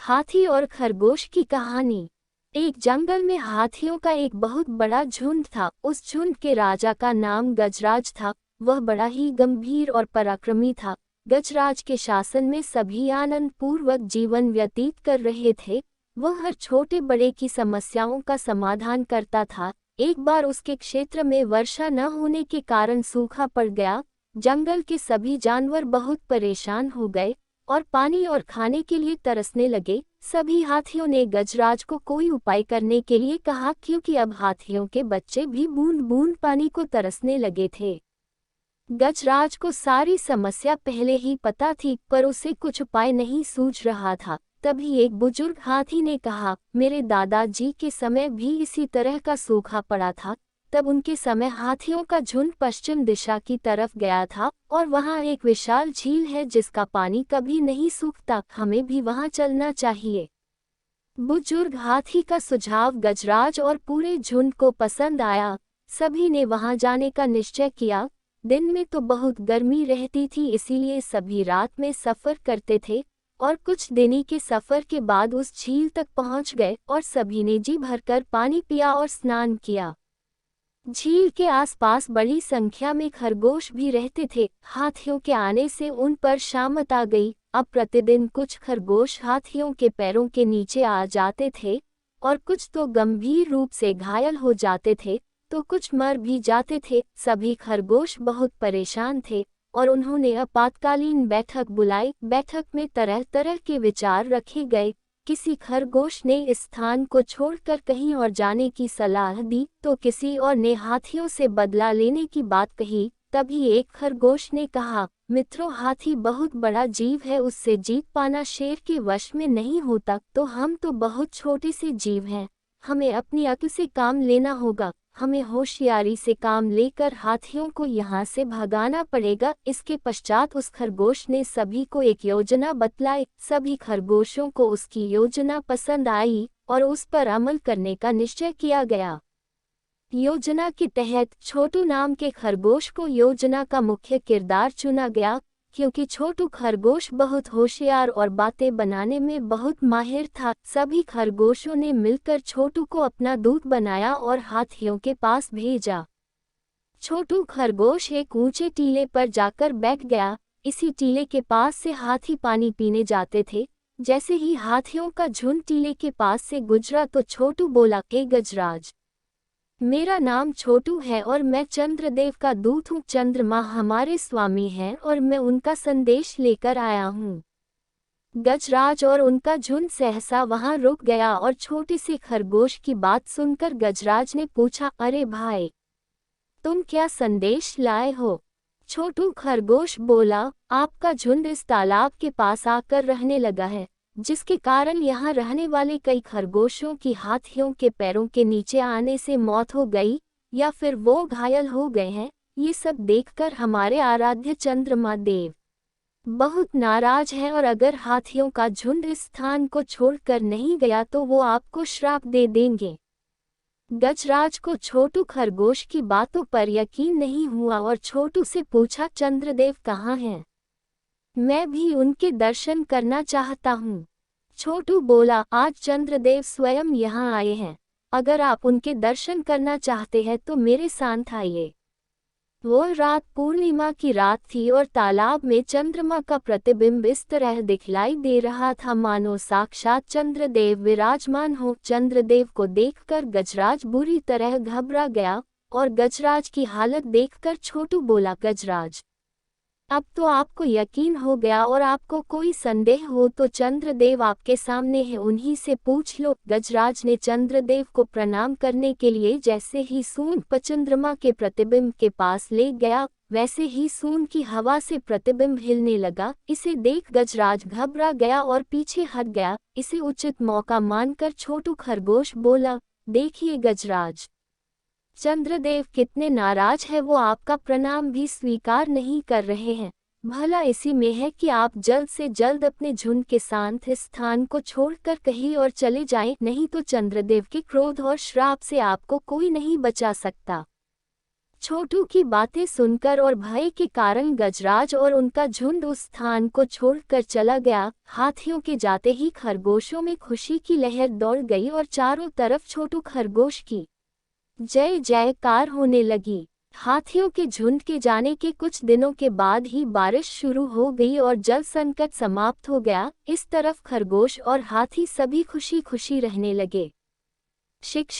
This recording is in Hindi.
हाथी और खरगोश की कहानी। एक जंगल में हाथियों का एक बहुत बड़ा झुंड था। उस झुंड के राजा का नाम गजराज था। वह बड़ा ही गंभीर और पराक्रमी था। गजराज के शासन में सभी आनंद पूर्वक जीवन व्यतीत कर रहे थे। वह हर छोटे बड़े की समस्याओं का समाधान करता था। एक बार उसके क्षेत्र में वर्षा न होने के कारण सूखा पड़ गया। जंगल के सभी जानवर बहुत परेशान हो गए और पानी और खाने के लिए तरसने लगे। सभी हाथियों ने गजराज को कोई उपाय करने के लिए कहा, क्योंकि अब हाथियों के बच्चे भी बूंद बूंद पानी को तरसने लगे थे। गजराज को सारी समस्या पहले ही पता थी, पर उसे कुछ उपाय नहीं सूझ रहा था। तभी एक बुजुर्ग हाथी ने कहा, मेरे दादाजी के समय भी इसी तरह का सूखा पड़ा था। तब उनके समय हाथियों का झुंड पश्चिम दिशा की तरफ गया था और वहां एक विशाल झील है जिसका पानी कभी नहीं सूखता। हमें भी वहां चलना चाहिए। बुजुर्ग हाथी का सुझाव गजराज और पूरे झुंड को पसंद आया। सभी ने वहां जाने का निश्चय किया। दिन में तो बहुत गर्मी रहती थी, इसीलिए सभी रात में सफर करते थे और कुछ दिनी के सफर के बाद उस झील तक पहुंच गए और सभी ने जी भरकर पानी पिया और स्नान किया। झील के आसपास बड़ी संख्या में खरगोश भी रहते थे। हाथियों के आने से उन पर शामत आ गई। अब प्रतिदिन कुछ खरगोश हाथियों के पैरों के नीचे आ जाते थे और कुछ तो गंभीर रूप से घायल हो जाते थे, तो कुछ मर भी जाते थे। सभी खरगोश बहुत परेशान थे और उन्होंने आपातकालीन बैठक बुलाई। बैठक में तरह तरह के विचार रखे गए। किसी खरगोश ने इस स्थान को छोड़कर कहीं और जाने की सलाह दी, तो किसी और ने हाथियों से बदला लेने की बात कही। तभी एक खरगोश ने कहा, मित्रों, हाथी बहुत बड़ा जीव है, उससे जीत पाना शेर के वश में नहीं होता। तो हम तो बहुत छोटे से जीव हैं, हमें अपनी अक्ल से काम लेना होगा। हमें होशियारी से काम लेकर हाथियों को यहाँ से भगाना पड़ेगा। इसके पश्चात उस खरगोश ने सभी को एक योजना बतलाई। सभी खरगोशों को उसकी योजना पसंद आई और उस पर अमल करने का निश्चय किया गया। योजना के तहत छोटू नाम के खरगोश को योजना का मुख्य किरदार चुना गया, क्योंकि छोटू खरगोश बहुत होशियार और बातें बनाने में बहुत माहिर था। सभी खरगोशों ने मिलकर छोटू को अपना दूत बनाया और हाथियों के पास भेजा। छोटू खरगोश एक ऊंचे टीले पर जाकर बैठ गया। इसी टीले के पास से हाथी पानी पीने जाते थे। जैसे ही हाथियों का झुंड टीले के पास से गुजरा तो छोटू बोला, ए गजराज, मेरा नाम छोटू है और मैं चंद्रदेव का दूत हूँ। चंद्रमा हमारे स्वामी हैं और मैं उनका संदेश लेकर आया हूँ। गजराज और उनका झुंड सहसा वहां रुक गया और छोटे से खरगोश की बात सुनकर गजराज ने पूछा, अरे भाई, तुम क्या संदेश लाए हो? छोटू खरगोश बोला, आपका झुंड इस तालाब के पास आकर रहने लगा है, जिसके कारण यहाँ रहने वाले कई खरगोशों की हाथियों के पैरों के नीचे आने से मौत हो गई या फिर वो घायल हो गए हैं। ये सब देखकर हमारे आराध्य चंद्रमा देव बहुत नाराज हैं और अगर हाथियों का झुंड इस स्थान को छोड़कर नहीं गया तो वो आपको श्राप दे देंगे। गजराज को छोटू खरगोश की बातों पर यकीन नहीं हुआ और छोटू से पूछा, चंद्रदेव कहाँ हैं? मैं भी उनके दर्शन करना चाहता हूँ। छोटू बोला, आज चंद्रदेव स्वयं यहाँ आए हैं। अगर आप उनके दर्शन करना चाहते हैं तो मेरे साथ आइए। वो रात पूर्णिमा की रात थी और तालाब में चंद्रमा का प्रतिबिंब इस तरह दिखलाई दे रहा था मानो साक्षात चंद्रदेव विराजमान हो। चंद्रदेव को देखकर गजराज बुरी तरह घबरा गया और गजराज की हालत देखकर छोटू बोला, गजराज, अब तो आपको यकीन हो गया और आपको कोई संदेह हो तो चंद्रदेव आपके सामने है, उन्हीं से पूछ लो। गजराज ने चंद्रदेव को प्रणाम करने के लिए जैसे ही सूंड चंद्रमा के प्रतिबिंब के पास ले गया, वैसे ही सूंड की हवा से प्रतिबिंब हिलने लगा। इसे देख गजराज घबरा गया और पीछे हट गया। इसे उचित मौका मानकर छोटू खरगोश बोला, देखिए गजराज, चंद्रदेव कितने नाराज है, वो आपका प्रणाम भी स्वीकार नहीं कर रहे हैं। भला इसी में है कि आप जल्द से जल्द अपने झुंड के साथ इस स्थान को छोड़कर कहीं और चले जाएं, नहीं तो चंद्रदेव के क्रोध और श्राप से आपको कोई नहीं बचा सकता। छोटू की बातें सुनकर और भय के कारण गजराज और उनका झुंड उस स्थान को छोड़कर चला गया। हाथियों के जाते ही खरगोशों में खुशी की लहर दौड़ गई और चारों तरफ छोटू खरगोश की जय जयकार होने लगी। हाथियों के झुंड के जाने के कुछ दिनों के बाद ही बारिश शुरू हो गई और जल संकट समाप्त हो गया। इस तरफ खरगोश और हाथी सभी खुशी खुशी रहने लगे। शिक्षा